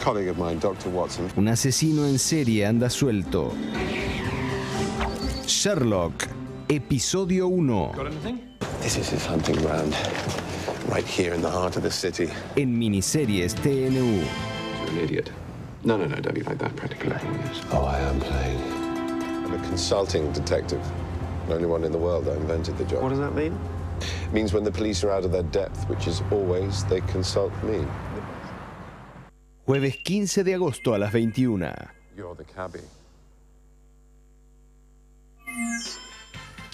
colleague of mine, Dr. Watson. Un asesino en serie anda suelto. Sherlock, episodio 1. This is his hunting ground, right here in the heart of the city. En miniseries TNU. You're an idiot. No, don't be like that. Practically. Oh, I am playing. I'm a consulting detective. The only one in the world that invented the job. What does that mean? It means when the police are out of their depth, which is always, they consult me. Jueves 15 de agosto a las 21. You're the cabbie.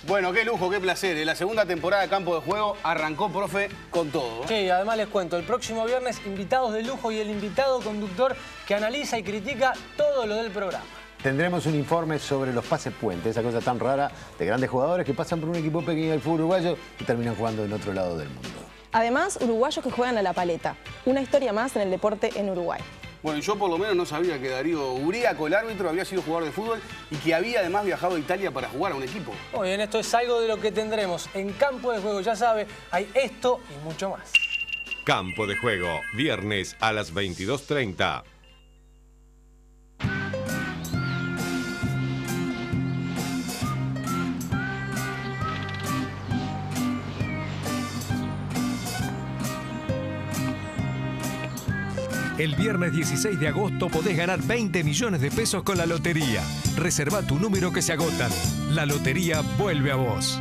Bueno, qué lujo, qué placer. La segunda temporada de Campo de Juego arrancó, profe, con todo. Sí, además les cuento, el próximo viernes invitados de lujo y el invitado conductor que analiza y critica todo lo del programa. Tendremos un informe sobre los pases puentes, esa cosa tan rara de grandes jugadores que pasan por un equipo pequeño del fútbol uruguayo y terminan jugando en otro lado del mundo. Además, uruguayos que juegan a la paleta. Una historia más en el deporte en Uruguay. Bueno, yo por lo menos no sabía que Darío Uríaco, el árbitro, había sido jugador de fútbol y que había además viajado a Italia para jugar a un equipo. Muy bien, esto es algo de lo que tendremos en Campo de Juego. Ya sabe, hay esto y mucho más. Campo de Juego, viernes a las 22:30. El viernes 16 de agosto podés ganar 20 millones de pesos con la lotería. Reserva tu número que se agotan. La lotería vuelve a vos.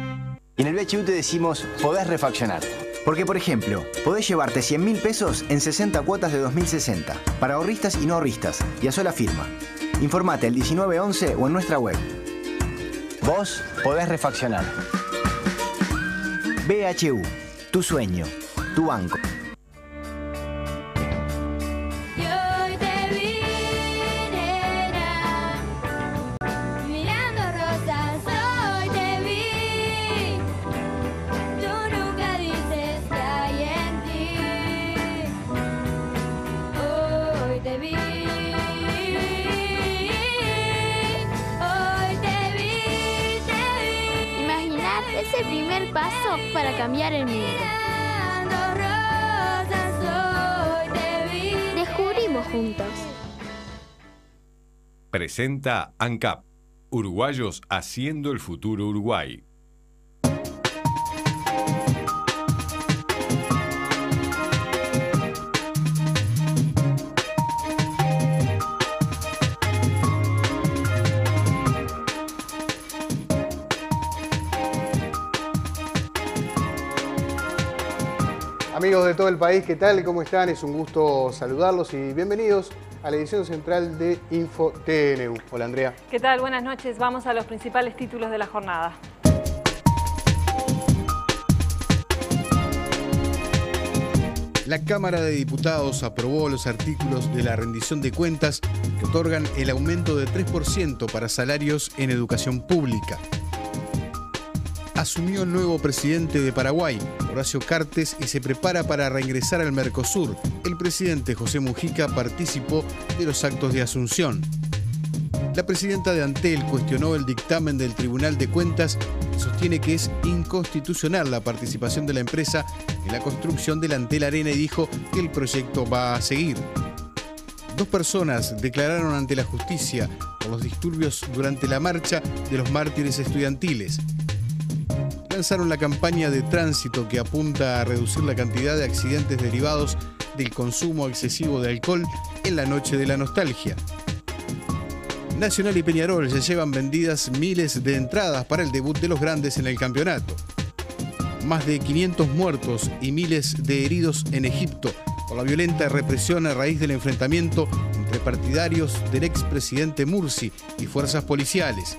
Y en el BHU te decimos, podés refaccionar. Porque, por ejemplo, podés llevarte 100.000 pesos en 60 cuotas de 2060. Para ahorristas y no ahorristas. Y a sola firma. Informate al 1911 o en nuestra web. Vos podés refaccionar. BHU. Tu sueño. Tu banco. Es el primer paso para cambiar el mundo. Descubrimos juntos. Presenta ANCAP, Uruguayos haciendo el futuro Uruguay. Amigos de todo el país, ¿qué tal? ¿Cómo están? Es un gusto saludarlos y bienvenidos a la edición central de Info TNU. Hola, Andrea. ¿Qué tal? Buenas noches. Vamos a los principales títulos de la jornada. La Cámara de Diputados aprobó los artículos de la rendición de cuentas que otorgan el aumento de 3% para salarios en educación pública. Asumió el nuevo presidente de Paraguay, Horacio Cartes, y se prepara para reingresar al Mercosur. El presidente José Mujica participó de los actos de asunción. La presidenta de Antel cuestionó el dictamen del Tribunal de Cuentas y sostiene que es inconstitucional la participación de la empresa en la construcción del Antel Arena y dijo que el proyecto va a seguir. 2 personas declararon ante la justicia por los disturbios durante la marcha de los mártires estudiantiles. Lanzaron la campaña de tránsito que apunta a reducir la cantidad de accidentes derivados del consumo excesivo de alcohol en la noche de la nostalgia. Nacional y Peñarol ya llevan vendidas miles de entradas para el debut de los grandes en el campeonato. Más de 500 muertos y miles de heridos en Egipto por la violenta represión a raíz del enfrentamiento entre partidarios del expresidente Mursi y fuerzas policiales.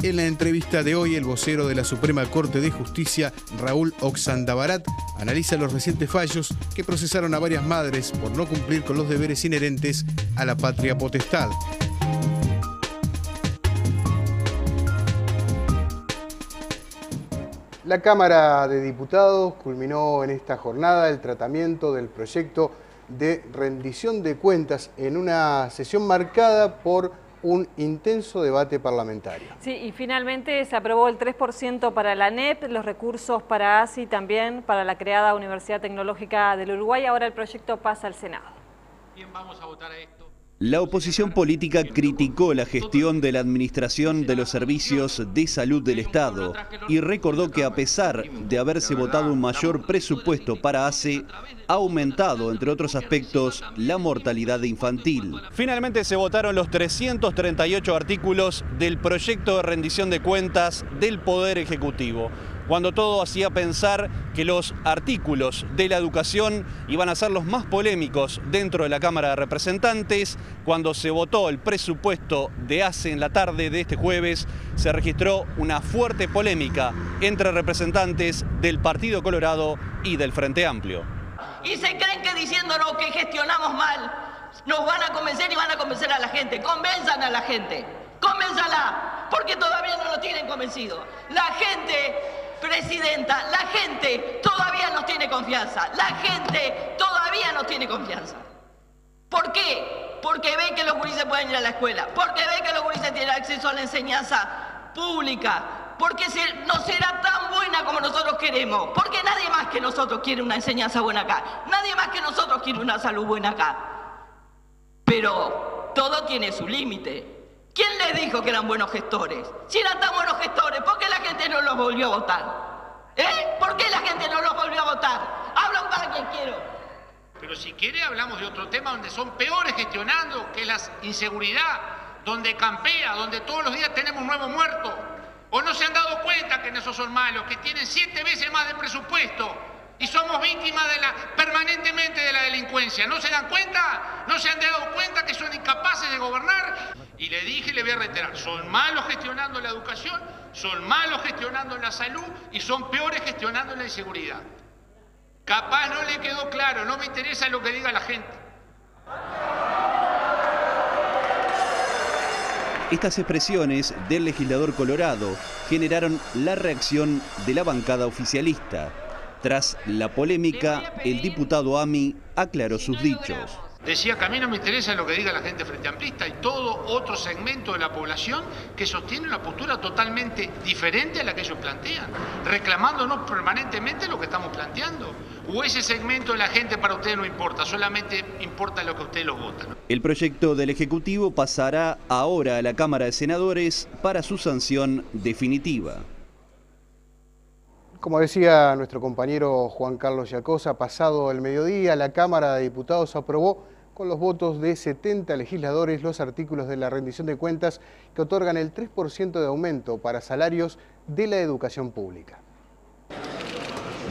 En la entrevista de hoy, el vocero de la Suprema Corte de Justicia, Raúl Oxandabarat, analiza los recientes fallos que procesaron a varias madres por no cumplir con los deberes inherentes a la patria potestad. La Cámara de Diputados culminó en esta jornada el tratamiento del proyecto de rendición de cuentas en una sesión marcada por un intenso debate parlamentario. Sí, y finalmente se aprobó el 3% para la ANEP, los recursos para ASI también, para la creada Universidad Tecnológica del Uruguay. Ahora el proyecto pasa al Senado. Bien, vamos a votar a esto. La oposición política criticó la gestión de la Administración de los Servicios de Salud del Estado y recordó que a pesar de haberse votado un mayor presupuesto para ACE, ha aumentado, entre otros aspectos, la mortalidad infantil. Finalmente se votaron los 338 artículos del proyecto de rendición de cuentas del Poder Ejecutivo, cuando todo hacía pensar que los artículos de la educación iban a ser los más polémicos dentro de la Cámara de Representantes. Cuando se votó el presupuesto de ACE en la tarde de este jueves, se registró una fuerte polémica entre representantes del Partido Colorado y del Frente Amplio. Y se creen que diciéndonos que gestionamos mal, nos van a convencer y van a convencer a la gente. Convenzan a la gente, convénzala, porque todavía no lo tienen convencido. La gente... Presidenta, la gente todavía nos tiene confianza. La gente todavía nos tiene confianza. ¿Por qué? Porque ve que los gurises pueden ir a la escuela. Porque ve que los gurises tienen acceso a la enseñanza pública. Porque no será tan buena como nosotros queremos. Porque nadie más que nosotros quiere una enseñanza buena acá. Nadie más que nosotros quiere una salud buena acá. Pero todo tiene su límite. ¿Quién les dijo que eran buenos gestores? Si eran tan buenos gestores, ¿por qué la gente no los volvió a votar? ¿Por qué la gente no los volvió a votar? Hablan para quien quiero. Pero si quiere hablamos de otro tema donde son peores gestionando, que es la inseguridad, donde campea, donde todos los días tenemos un nuevo muerto. ¿O no se han dado cuenta que en esos son malos, que tienen 7 veces más de presupuesto? Y somos víctimas permanentemente de la delincuencia. ¿No se dan cuenta? ¿No se han dado cuenta que son incapaces de gobernar? Y le dije y le voy a reiterar, son malos gestionando la educación, son malos gestionando la salud y son peores gestionando la inseguridad. Capaz no le quedó claro, no me interesa lo que diga la gente. Estas expresiones del legislador colorado generaron la reacción de la bancada oficialista. Tras la polémica, el diputado Ami aclaró sus dichos. Decía que a mí no me interesa lo que diga la gente frente amplista y todo otro segmento de la población que sostiene una postura totalmente diferente a la que ellos plantean, reclamándonos permanentemente lo que estamos planteando. O ese segmento de la gente para ustedes no importa, solamente importa lo que ustedes los votan. El proyecto del Ejecutivo pasará ahora a la Cámara de Senadores para su sanción definitiva. Como decía nuestro compañero Juan Carlos Yacosa, pasado el mediodía, la Cámara de Diputados aprobó con los votos de 70 legisladores los artículos de la rendición de cuentas que otorgan el 3% de aumento para salarios de la educación pública.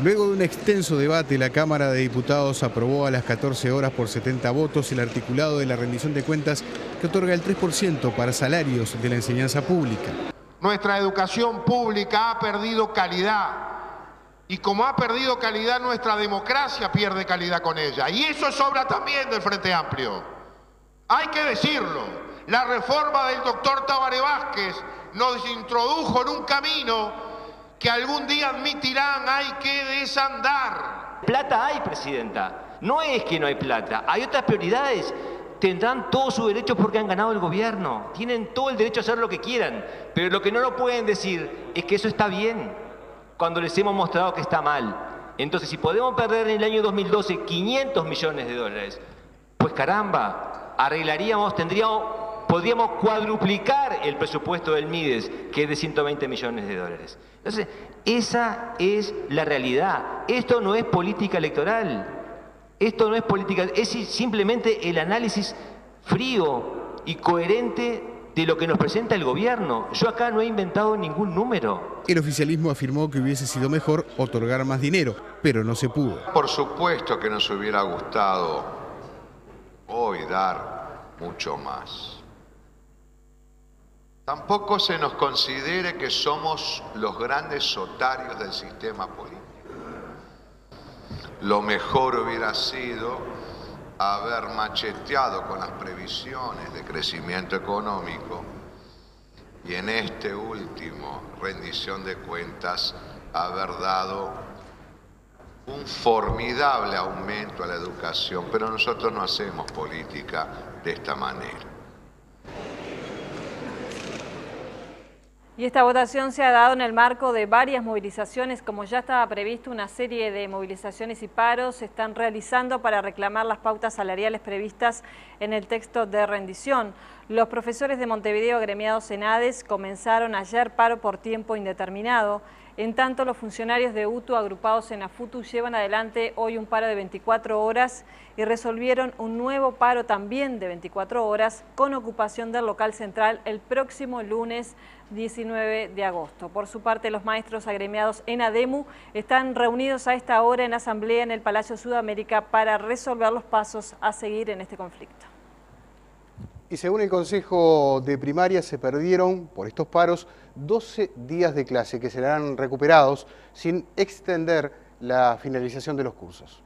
Luego de un extenso debate, la Cámara de Diputados aprobó a las 14 horas por 70 votos el articulado de la rendición de cuentas que otorga el 3% para salarios de la enseñanza pública. Nuestra educación pública ha perdido calidad. Y como ha perdido calidad, nuestra democracia pierde calidad con ella. Y eso es obra también del Frente Amplio. Hay que decirlo. La reforma del doctor Tabaré Vázquez nos introdujo en un camino que algún día admitirán hay que desandar. Plata hay, Presidenta. No es que no hay plata. Hay otras prioridades. Tendrán todos sus derechos porque han ganado el gobierno. Tienen todo el derecho a hacer lo que quieran. Pero lo que no lo pueden decir es que eso está bien, cuando les hemos mostrado que está mal. Entonces, si podemos perder en el año 2012 500 millones de dólares, pues caramba, podríamos cuadruplicar el presupuesto del Mides, que es de 120 millones de dólares. Entonces, esa es la realidad. Esto no es política electoral. Esto no es política, es simplemente el análisis frío y coherente de lo que nos presenta el gobierno. Yo acá no he inventado ningún número. El oficialismo afirmó que hubiese sido mejor otorgar más dinero, pero no se pudo. Por supuesto que nos hubiera gustado hoy dar mucho más. Tampoco se nos considere que somos los grandes sotarios del sistema político. Lo mejor hubiera sido haber macheteado con las previsiones de crecimiento económico y en este último rendición de cuentas haber dado un formidable aumento a la educación, pero nosotros no hacemos política de esta manera. Y esta votación se ha dado en el marco de varias movilizaciones. Como ya estaba previsto, una serie de movilizaciones y paros se están realizando para reclamar las pautas salariales previstas en el texto de rendición. Los profesores de Montevideo agremiados en ADES comenzaron ayer paro por tiempo indeterminado. En tanto, los funcionarios de UTU agrupados en AFUTU llevan adelante hoy un paro de 24 horas y resolvieron un nuevo paro también de 24 horas con ocupación del local central el próximo lunes 19 de agosto. Por su parte, los maestros agremiados en ADEMU están reunidos a esta hora en asamblea en el Palacio Sudamérica para resolver los pasos a seguir en este conflicto. Y según el Consejo de Primaria, se perdieron por estos paros 12 días de clase que serán recuperados sin extender la finalización de los cursos.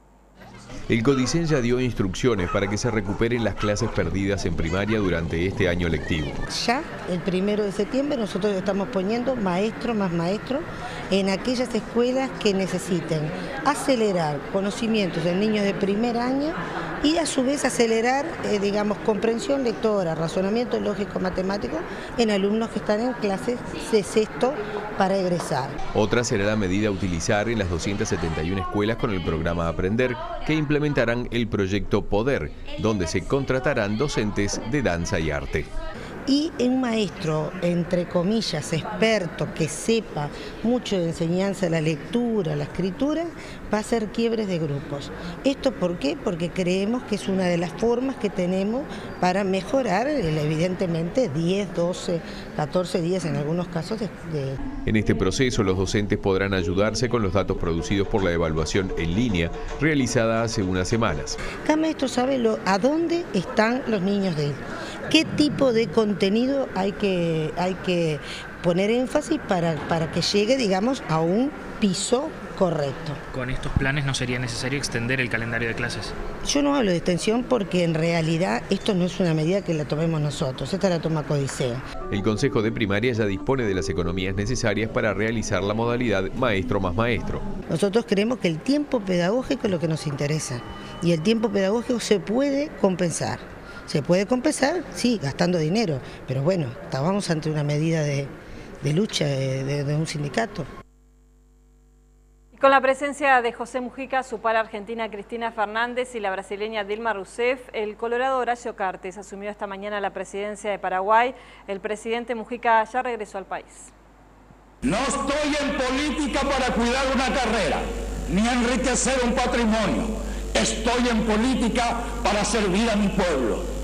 El Codicen ya dio instrucciones para que se recuperen las clases perdidas en primaria durante este año lectivo. Ya el 1 de septiembre nosotros estamos poniendo maestro más maestro en aquellas escuelas que necesiten acelerar conocimientos en niños de primer año y a su vez acelerar, comprensión lectora, razonamiento lógico matemático en alumnos que están en clases de sexto para egresar. Otra será la medida a utilizar en las 271 escuelas con el programa Aprender, que implementarán el proyecto Poder, donde se contratarán docentes de danza y arte. Y un maestro, entre comillas, experto, que sepa mucho de enseñanza, la lectura, la escritura, va a hacer quiebres de grupos. ¿Esto por qué? Porque creemos que es una de las formas que tenemos para mejorar, evidentemente, 10, 12, 14 días en algunos casos En este proceso, los docentes podrán ayudarse con los datos producidos por la evaluación en línea realizada hace unas semanas. Cada maestro sabe a dónde están los niños de él. ¿Qué tipo de contenido hay que poner énfasis para que llegue, a un piso correcto? ¿Con estos planes no sería necesario extender el calendario de clases? Yo no hablo de extensión porque en realidad esto no es una medida que la tomemos nosotros, esta la toma Codicen. El Consejo de Primaria ya dispone de las economías necesarias para realizar la modalidad maestro más maestro. Nosotros creemos que el tiempo pedagógico es lo que nos interesa y el tiempo pedagógico se puede compensar. Se puede compensar, sí, gastando dinero, pero bueno, estábamos ante una medida de lucha de un sindicato. Con la presencia de José Mujica, su par argentina Cristina Fernández y la brasileña Dilma Rousseff, el colorado Horacio Cartes asumió esta mañana la presidencia de Paraguay. El presidente Mujica ya regresó al país. No estoy en política para cuidar una carrera, ni enriquecer un patrimonio. Estoy en política para servir a mi pueblo.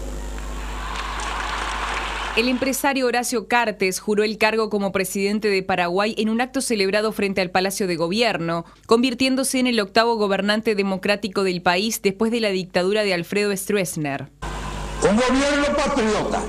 El empresario Horacio Cartes juró el cargo como presidente de Paraguay en un acto celebrado frente al Palacio de Gobierno, convirtiéndose en el 8º gobernante democrático del país después de la dictadura de Alfredo Stroessner. Un gobierno patriota,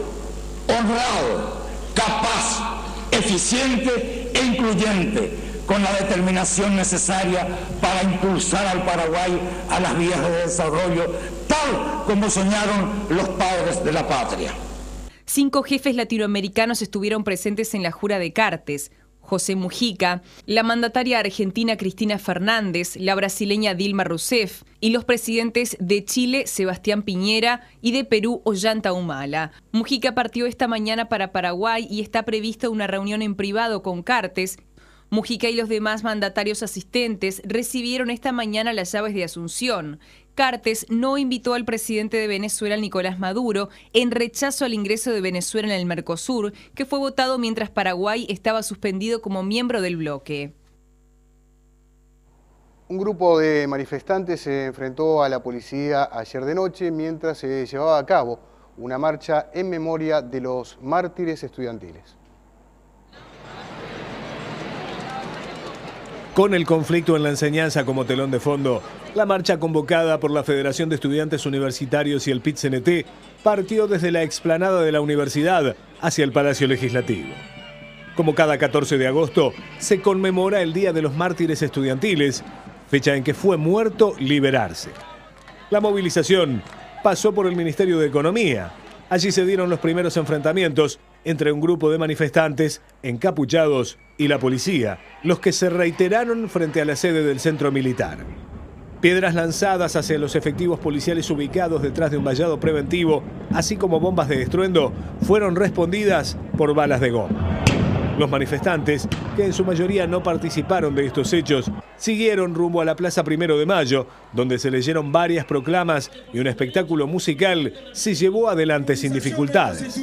honrado, capaz, eficiente e incluyente, con la determinación necesaria para impulsar al Paraguay a las vías de desarrollo, tal como soñaron los padres de la patria. 5 jefes latinoamericanos estuvieron presentes en la jura de Cartes: José Mujica, la mandataria argentina Cristina Fernández, la brasileña Dilma Rousseff y los presidentes de Chile, Sebastián Piñera, y de Perú, Ollanta Humala. Mujica partió esta mañana para Paraguay y está prevista una reunión en privado con Cartes. Mujica y los demás mandatarios asistentes recibieron esta mañana las llaves de Asunción. Cartes no invitó al presidente de Venezuela, Nicolás Maduro, en rechazo al ingreso de Venezuela en el Mercosur, que fue votado mientras Paraguay estaba suspendido como miembro del bloque. Un grupo de manifestantes se enfrentó a la policía ayer de noche mientras se llevaba a cabo una marcha en memoria de los mártires estudiantiles. Con el conflicto en la enseñanza como telón de fondo, la marcha convocada por la Federación de Estudiantes Universitarios y el PIT-CNT partió desde la explanada de la universidad hacia el Palacio Legislativo. Como cada 14 de agosto, se conmemora el Día de los Mártires Estudiantiles, fecha en que fue muerto liberarse. La movilización pasó por el Ministerio de Economía. Allí se dieron los primeros enfrentamientos entre un grupo de manifestantes encapuchados y la policía, los que se reiteraron frente a la sede del centro militar. Piedras lanzadas hacia los efectivos policiales ubicados detrás de un vallado preventivo, así como bombas de estruendo, fueron respondidas por balas de goma. Los manifestantes, que en su mayoría no participaron de estos hechos, siguieron rumbo a la Plaza 1 de Mayo, donde se leyeron varias proclamas y un espectáculo musical se llevó adelante sin dificultades.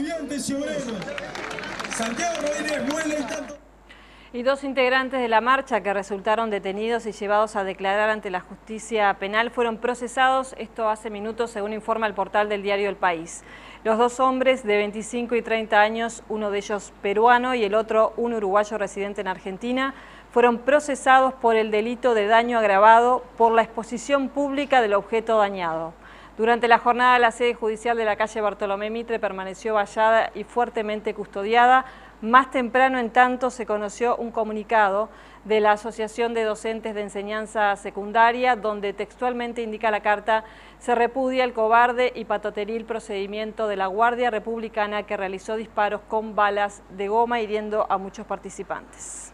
Y 2 integrantes de la marcha que resultaron detenidos y llevados a declarar ante la justicia penal fueron procesados, esto hace minutos, según informa el portal del diario El País. Los 2 hombres de 25 y 30 años, uno de ellos peruano y el otro un uruguayo residente en Argentina, fueron procesados por el delito de daño agravado por la exposición pública del objeto dañado. Durante la jornada, la sede judicial de la calle Bartolomé Mitre permaneció vallada y fuertemente custodiada. Más temprano, en tanto, se conoció un comunicado de la Asociación de Docentes de Enseñanza Secundaria, donde textualmente indica la carta: se repudia el cobarde y patoteril procedimiento de la Guardia Republicana que realizó disparos con balas de goma hiriendo a muchos participantes.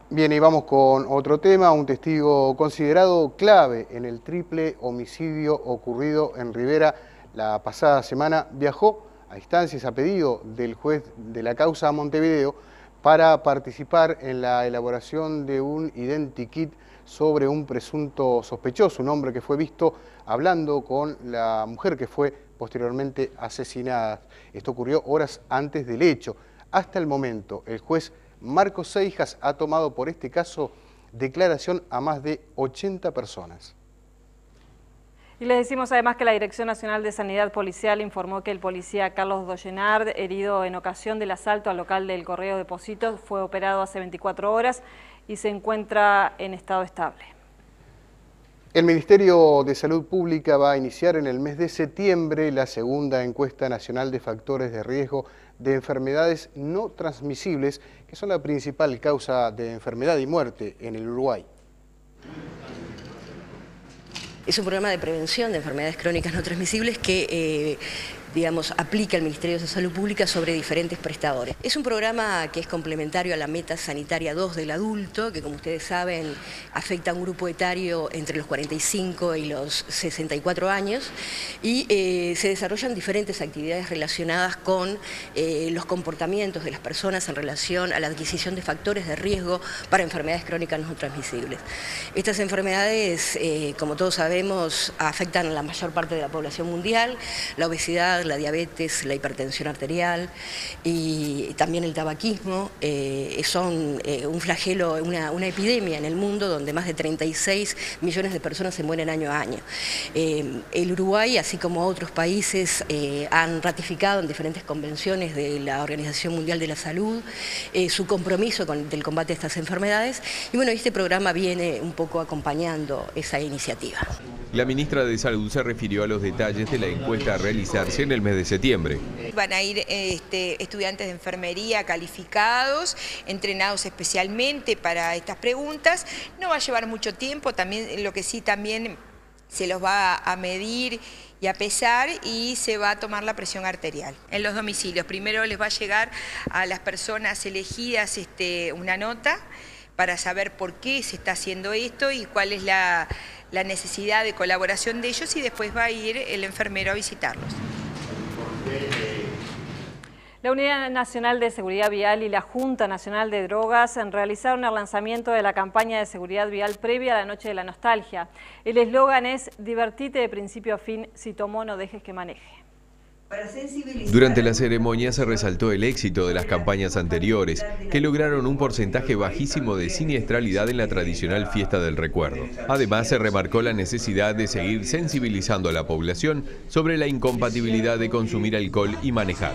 Bien, y vamos con otro tema. Un testigo considerado clave en el triple homicidio ocurrido en Rivera la pasada semana viajó a instancias, a pedido del juez de la causa Montevideo, para participar en la elaboración de un identikit sobre un presunto sospechoso, un hombre que fue visto hablando con la mujer que fue posteriormente asesinada. Esto ocurrió horas antes del hecho. Hasta el momento, el juez Marcos Seijas ha tomado por este caso declaración a más de 80 personas. Y les decimos además que la Dirección Nacional de Sanidad Policial informó que el policía Carlos Dollenard, herido en ocasión del asalto al local del Correo de Pocitos, fue operado hace 24 horas y se encuentra en estado estable. El Ministerio de Salud Pública va a iniciar en el mes de septiembre la segunda encuesta nacional de factores de riesgo de enfermedades no transmisibles, que son la principal causa de enfermedad y muerte en el Uruguay. Es un programa de prevención de enfermedades crónicas no transmisibles que aplica el Ministerio de Salud Pública sobre diferentes prestadores. Es un programa que es complementario a la Meta Sanitaria 2 del adulto, que como ustedes saben afecta a un grupo etario entre los 45 y los 64 años, y se desarrollan diferentes actividades relacionadas con los comportamientos de las personas en relación a la adquisición de factores de riesgo para enfermedades crónicas no transmisibles. Estas enfermedades, como todos sabemos, afectan a la mayor parte de la población mundial. La obesidad, la diabetes, la hipertensión arterial y también el tabaquismo son un flagelo, una epidemia en el mundo donde más de 36 millones de personas se mueren año a año. El Uruguay, así como otros países, han ratificado en diferentes convenciones de la Organización Mundial de la Salud su compromiso del combate a estas enfermedades, y bueno, este programa viene un poco acompañando esa iniciativa. La ministra de Salud se refirió a los detalles de la encuesta a realizarse en el mes de septiembre. Van a ir estudiantes de enfermería calificados, entrenados especialmente para estas preguntas. No va a llevar mucho tiempo, también lo que sí también se los va a medir y a pesar, y se va a tomar la presión arterial en los domicilios. Primero les va a llegar a las personas elegidas una nota para saber por qué se está haciendo esto y cuál es la necesidad de colaboración de ellos, y después va a ir el enfermero a visitarlos. La Unidad Nacional de Seguridad Vial y la Junta Nacional de Drogas realizaron el lanzamiento de la campaña de seguridad vial previa a la Noche de la Nostalgia. El eslogan es: divertite de principio a fin, si tomó no dejes que maneje. Durante la ceremonia se resaltó el éxito de las campañas anteriores, que lograron un porcentaje bajísimo de siniestralidad en la tradicional fiesta del recuerdo. Además, se remarcó la necesidad de seguir sensibilizando a la población sobre la incompatibilidad de consumir alcohol y manejar.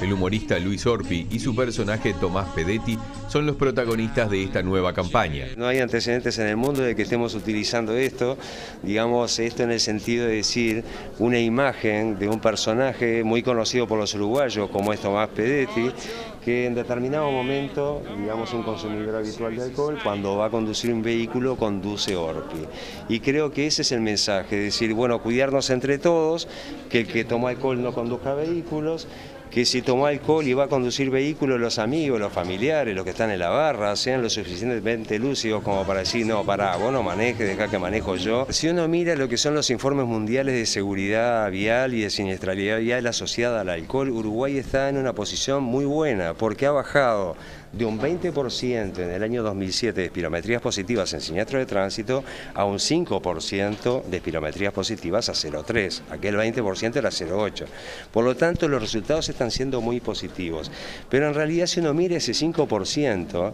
El humorista Luis Orpi y su personaje Tomás Pedetti son los protagonistas de esta nueva campaña. No hay antecedentes en el mundo de que estemos utilizando esto, digamos, esto en el sentido de decir una imagen de un personaje muy conocido por los uruguayos, como es Tomás Pedetti, que en determinado momento, digamos, un consumidor habitual de alcohol, cuando va a conducir un vehículo, conduce Orpi. Y creo que ese es el mensaje, decir, bueno, cuidarnos entre todos, que el que toma alcohol no conduzca vehículos, que si tomó alcohol y va a conducir vehículos, los amigos, los familiares, los que están en la barra, sean lo suficientemente lúcidos como para decir, no, pará, vos no manejes, dejá que manejo yo. Si uno mira lo que son los informes mundiales de seguridad vial y de siniestralidad vial asociada al alcohol, Uruguay está en una posición muy buena, porque ha bajado de un 20% en el año 2007 de espirometrías positivas en siniestros de tránsito a un 5% de espirometrías positivas a 0,3. Aquel 20% era 0,8. Por lo tanto, los resultados están siendo muy positivos. Pero en realidad, si uno mira ese 5%,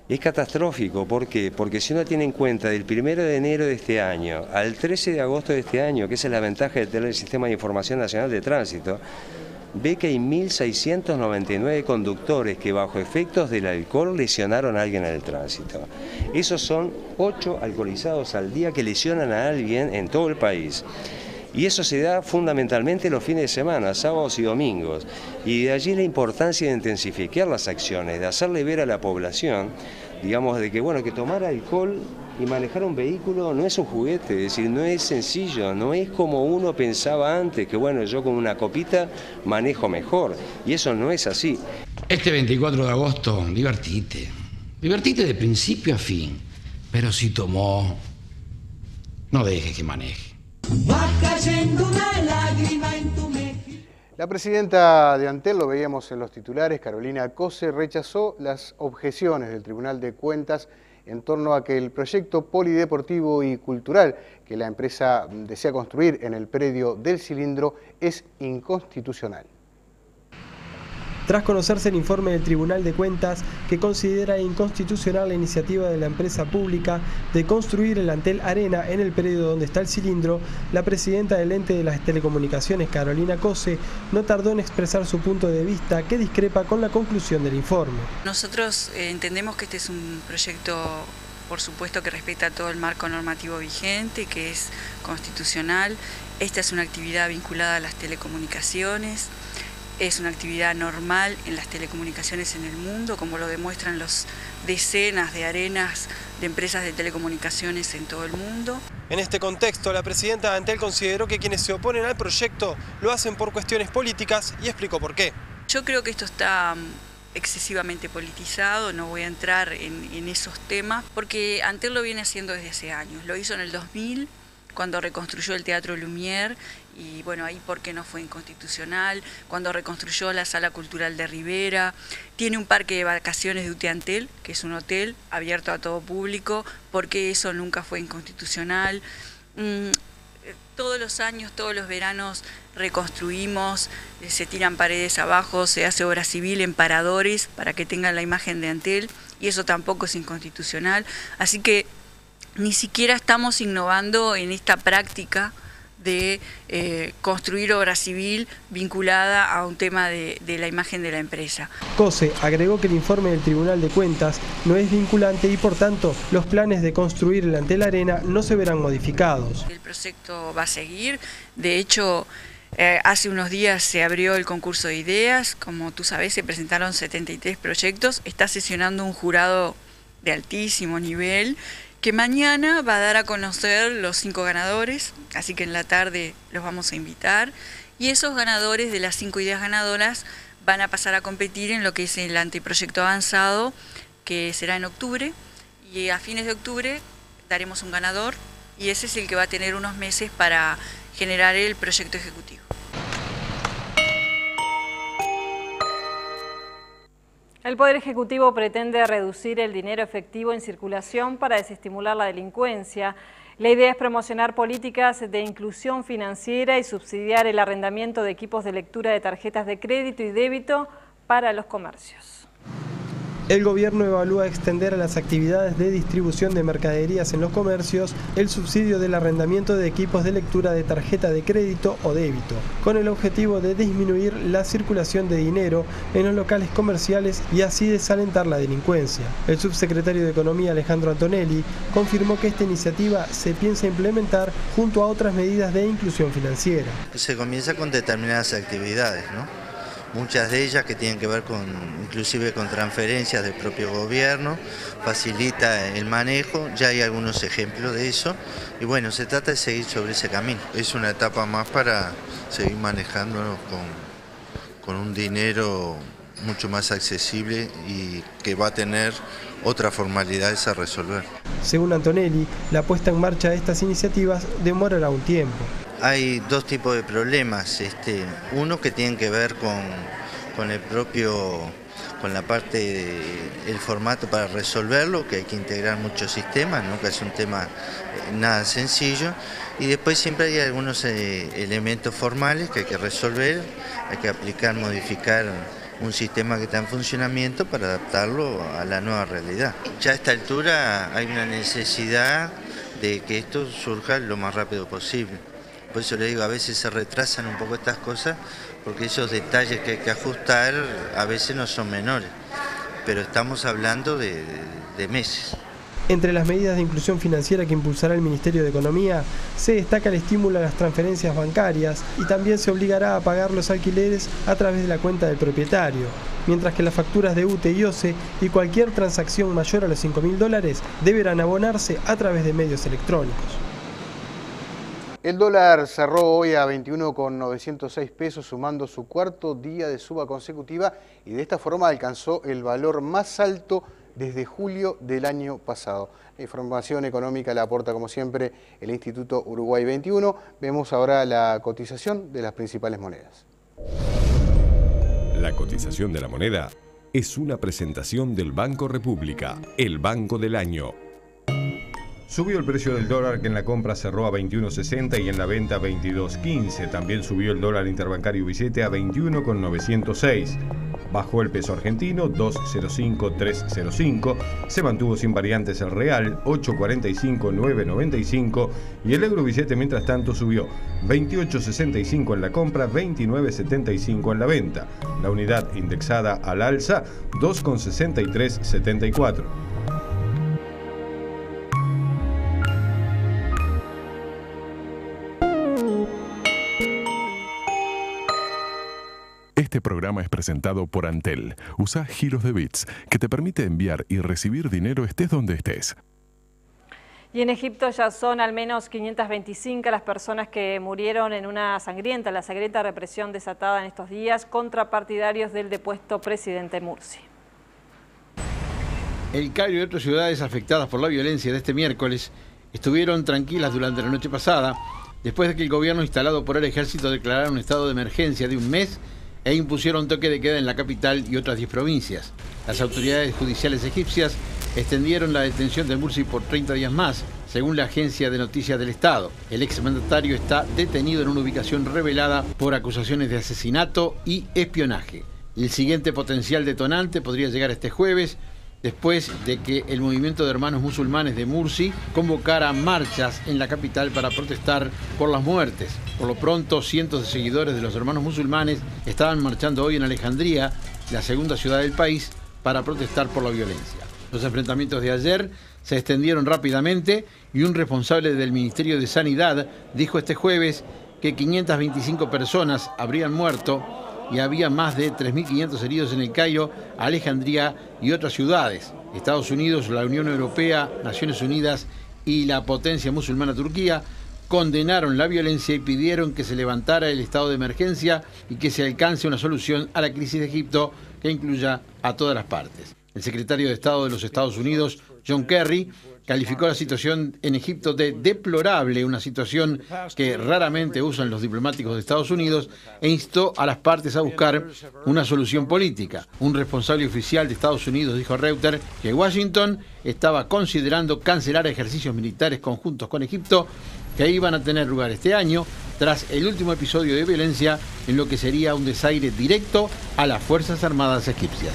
es catastrófico. ¿Por qué? Porque si uno tiene en cuenta del 1 de enero de este año al 13 de agosto de este año, que esa es la ventaja de tener el Sistema de Información Nacional de Tránsito, ve que hay 1.699 conductores que bajo efectos del alcohol lesionaron a alguien en el tránsito. Esos son 8 alcoholizados al día que lesionan a alguien en todo el país. Y eso se da fundamentalmente los fines de semana, sábados y domingos. Y de allí la importancia de intensificar las acciones, de hacerle ver a la población, digamos, de que bueno, que tomar alcohol y manejar un vehículo no es un juguete, es decir, no es sencillo, no es como uno pensaba antes, que bueno, yo con una copita manejo mejor, y eso no es así. Este 24 de agosto, divertite de principio a fin, pero si tomó, no dejes que maneje. Va cayendo una lágrima en tu mejilla. La presidenta de Antel, lo veíamos en los titulares, Carolina Cose, rechazó las objeciones del Tribunal de Cuentas en torno a que el proyecto polideportivo y cultural que la empresa desea construir en el predio del Cilindro es inconstitucional. Tras conocerse el informe del Tribunal de Cuentas que considera inconstitucional la iniciativa de la empresa pública de construir el Antel Arena en el predio donde está el Cilindro, la presidenta del ente de las telecomunicaciones, Carolina Cose, no tardó en expresar su punto de vista que discrepa con la conclusión del informe. Nosotros entendemos que este es un proyecto, por supuesto, que respeta todo el marco normativo vigente, que es constitucional. Esta es una actividad vinculada a las telecomunicaciones. Es una actividad normal en las telecomunicaciones en el mundo, como lo demuestran las decenas de arenas de empresas de telecomunicaciones en todo el mundo. En este contexto, la presidenta de Antel consideró que quienes se oponen al proyecto lo hacen por cuestiones políticas y explicó por qué. Yo creo que esto está excesivamente politizado, no voy a entrar en esos temas, porque Antel lo viene haciendo desde hace años. Lo hizo en el 2000, cuando reconstruyó el Teatro Lumière, y bueno, ahí porque no fue inconstitucional, cuando reconstruyó la Sala Cultural de Rivera, tiene un parque de vacaciones de Utiantel, que es un hotel abierto a todo público, porque eso nunca fue inconstitucional. Todos los años, todos los veranos reconstruimos, se tiran paredes abajo, se hace obra civil en paradores para que tengan la imagen de Antel, y eso tampoco es inconstitucional, así que ni siquiera estamos innovando en esta práctica de construir obra civil vinculada a un tema de la imagen de la empresa. Cose agregó que el informe del Tribunal de Cuentas no es vinculante y por tanto los planes de construir el Antel Arena no se verán modificados. El proyecto va a seguir, de hecho hace unos días se abrió el concurso de ideas, como tú sabes se presentaron 73 proyectos, está sesionando un jurado de altísimo nivel que mañana va a dar a conocer los 5 ganadores, así que en la tarde los vamos a invitar, y esos ganadores de las 5 ideas ganadoras van a pasar a competir en lo que es el anteproyecto avanzado, que será en octubre, y a fines de octubre daremos un ganador, y ese es el que va a tener unos meses para generar el proyecto ejecutivo. El Poder Ejecutivo pretende reducir el dinero efectivo en circulación para desestimular la delincuencia. La idea es promocionar políticas de inclusión financiera y subsidiar el arrendamiento de equipos de lectura de tarjetas de crédito y débito para los comercios. El gobierno evalúa extender a las actividades de distribución de mercaderías en los comercios el subsidio del arrendamiento de equipos de lectura de tarjeta de crédito o débito, con el objetivo de disminuir la circulación de dinero en los locales comerciales y así desalentar la delincuencia. El subsecretario de Economía, Alejandro Antonelli, confirmó que esta iniciativa se piensa implementar junto a otras medidas de inclusión financiera. Se comienza con determinadas actividades, ¿no? Muchas de ellas que tienen que ver inclusive con transferencias del propio gobierno, facilita el manejo, ya hay algunos ejemplos de eso, y bueno, se trata de seguir sobre ese camino. Es una etapa más para seguir manejándonos con un dinero mucho más accesible y que va a tener otras formalidades a resolver. Según Antonelli, la puesta en marcha de estas iniciativas demorará un tiempo. Hay dos tipos de problemas. Uno que tiene que ver con el propio, con la parte del formato para resolverlo, que hay que integrar muchos sistemas, ¿no? Que es un tema nada sencillo. Y después siempre hay algunos elementos formales que hay que resolver, hay que aplicar, modificar un sistema que está en funcionamiento para adaptarlo a la nueva realidad. Ya a esta altura hay una necesidad de que esto surja lo más rápido posible. Por eso le digo, a veces se retrasan un poco estas cosas, porque esos detalles que hay que ajustar a veces no son menores, pero estamos hablando de meses. Entre las medidas de inclusión financiera que impulsará el Ministerio de Economía, se destaca el estímulo a las transferencias bancarias y también se obligará a pagar los alquileres a través de la cuenta del propietario, mientras que las facturas de UTE y OCE y cualquier transacción mayor a los $5.000 deberán abonarse a través de medios electrónicos. El dólar cerró hoy a 21,906 pesos, sumando su cuarto día de suba consecutiva y de esta forma alcanzó el valor más alto desde julio del año pasado. La información económica la aporta, como siempre, el Instituto Uruguay 21. Vemos ahora la cotización de las principales monedas. La cotización de la moneda es una presentación del Banco República, el banco del año. Subió el precio del dólar, que en la compra cerró a 21.60 y en la venta a 22.15. También subió el dólar interbancario billete a 21,906. Bajó el peso argentino, 2.05.305. Se mantuvo sin variantes el real, 8.45.995. Y el euro billete, mientras tanto, subió 28.65 en la compra, 29.75 en la venta. La unidad indexada al alza, 2,6374. Este programa es presentado por Antel. Usa giros de bits que te permite enviar y recibir dinero estés donde estés. Y en Egipto ya son al menos 525 las personas que murieron en la sangrienta represión desatada en estos días contra partidarios del depuesto presidente Morsi. El Cairo y otras ciudades afectadas por la violencia de este miércoles estuvieron tranquilas durante la noche pasada, después de que el gobierno instalado por el ejército declarara un estado de emergencia de un mes e impusieron toque de queda en la capital y otras 10 provincias. Las autoridades judiciales egipcias extendieron la detención de Morsi por 30 días más, según la agencia de noticias del Estado. El exmandatario está detenido en una ubicación revelada por acusaciones de asesinato y espionaje. El siguiente potencial detonante podría llegar este jueves, después de que el movimiento de hermanos musulmanes de Morsi convocara marchas en la capital para protestar por las muertes. Por lo pronto, cientos de seguidores de los hermanos musulmanes estaban marchando hoy en Alejandría, la segunda ciudad del país, para protestar por la violencia. Los enfrentamientos de ayer se extendieron rápidamente y un responsable del Ministerio de Sanidad dijo este jueves que 525 personas habrían muerto y había más de 3.500 heridos en el Cairo, Alejandría y otras ciudades. Estados Unidos, la Unión Europea, Naciones Unidas y la potencia musulmana Turquía condenaron la violencia y pidieron que se levantara el estado de emergencia y que se alcance una solución a la crisis de Egipto que incluya a todas las partes. El secretario de Estado de los Estados Unidos, John Kerry, calificó la situación en Egipto de deplorable, una situación que raramente usan los diplomáticos de Estados Unidos, e instó a las partes a buscar una solución política. Un responsable oficial de Estados Unidos dijo a Reuters que Washington estaba considerando cancelar ejercicios militares conjuntos con Egipto que iban a tener lugar este año, tras el último episodio de violencia en lo que sería un desaire directo a las Fuerzas Armadas egipcias.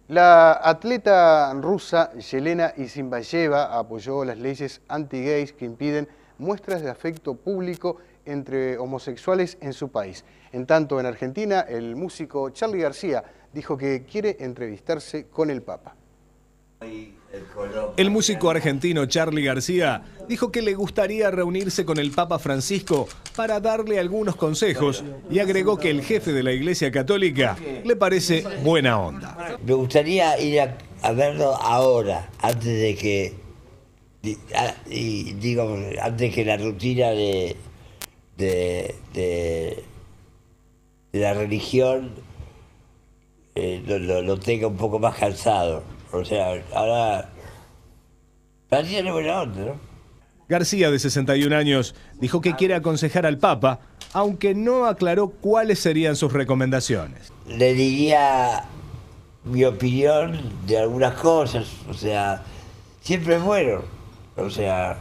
La atleta rusa Yelena Isinbayeva apoyó las leyes anti-gays que impiden muestras de afecto público entre homosexuales en su país. En tanto, en Argentina, el músico Charly García dijo que quiere entrevistarse con el Papa. El músico argentino Charly García dijo que le gustaría reunirse con el Papa Francisco para darle algunos consejos y agregó que el jefe de la Iglesia Católica le parece buena onda. Me gustaría ir a verlo ahora, antes de que, antes que la rutina de la religión lo tenga un poco más cansado. O sea, ahora parecía buena onda, ¿no? García, de 61 años, dijo que quiere aconsejar al Papa, aunque no aclaró cuáles serían sus recomendaciones. Le diría mi opinión de algunas cosas, o sea, siempre es bueno. O sea,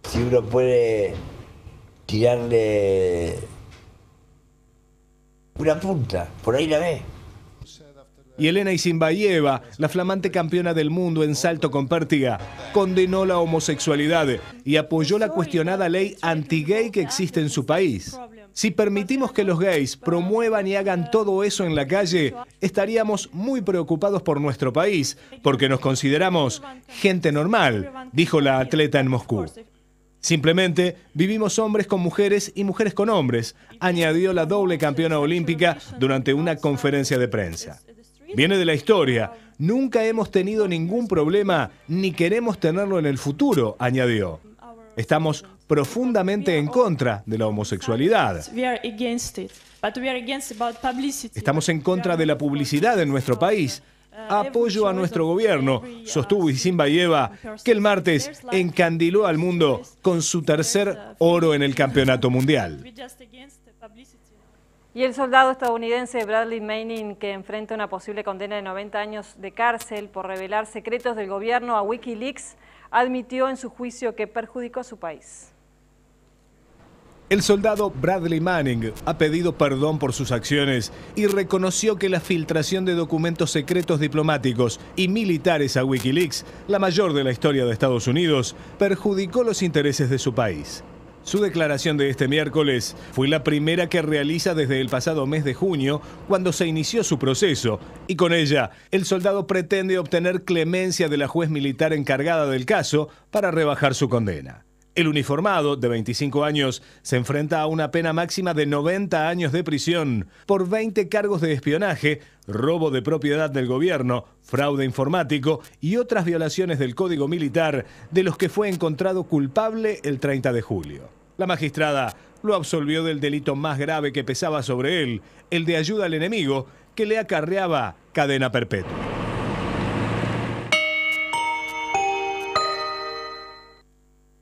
si uno puede tirarle una punta, por ahí la ve. Y Elena Isinbayeva, la flamante campeona del mundo en salto con pértiga, condenó la homosexualidad y apoyó la cuestionada ley anti-gay que existe en su país. Si permitimos que los gays promuevan y hagan todo eso en la calle, estaríamos muy preocupados por nuestro país, porque nos consideramos gente normal, dijo la atleta en Moscú. Simplemente vivimos hombres con mujeres y mujeres con hombres, añadió la doble campeona olímpica durante una conferencia de prensa. Viene de la historia. Nunca hemos tenido ningún problema ni queremos tenerlo en el futuro, añadió. Estamos profundamente en contra de la homosexualidad. Estamos en contra de la publicidad en nuestro país. Apoyo a nuestro gobierno, sostuvo Isinbayeva, que el martes encandiló al mundo con su tercer oro en el campeonato mundial. Y el soldado estadounidense Bradley Manning, que enfrenta una posible condena de 90 años de cárcel por revelar secretos del gobierno a Wikileaks, admitió en su juicio que perjudicó a su país. El soldado Bradley Manning ha pedido perdón por sus acciones y reconoció que la filtración de documentos secretos diplomáticos y militares a Wikileaks, la mayor de la historia de Estados Unidos, perjudicó los intereses de su país. Su declaración de este miércoles fue la primera que realiza desde el pasado mes de junio, cuando se inició su proceso, y con ella, el soldado pretende obtener clemencia de la juez militar encargada del caso para rebajar su condena. El uniformado, de 25 años, se enfrenta a una pena máxima de 90 años de prisión por 20 cargos de espionaje, robo de propiedad del gobierno, fraude informático y otras violaciones del Código Militar, de los que fue encontrado culpable el 30 de julio. La magistrada lo absolvió del delito más grave que pesaba sobre él, el de ayuda al enemigo, que le acarreaba cadena perpetua.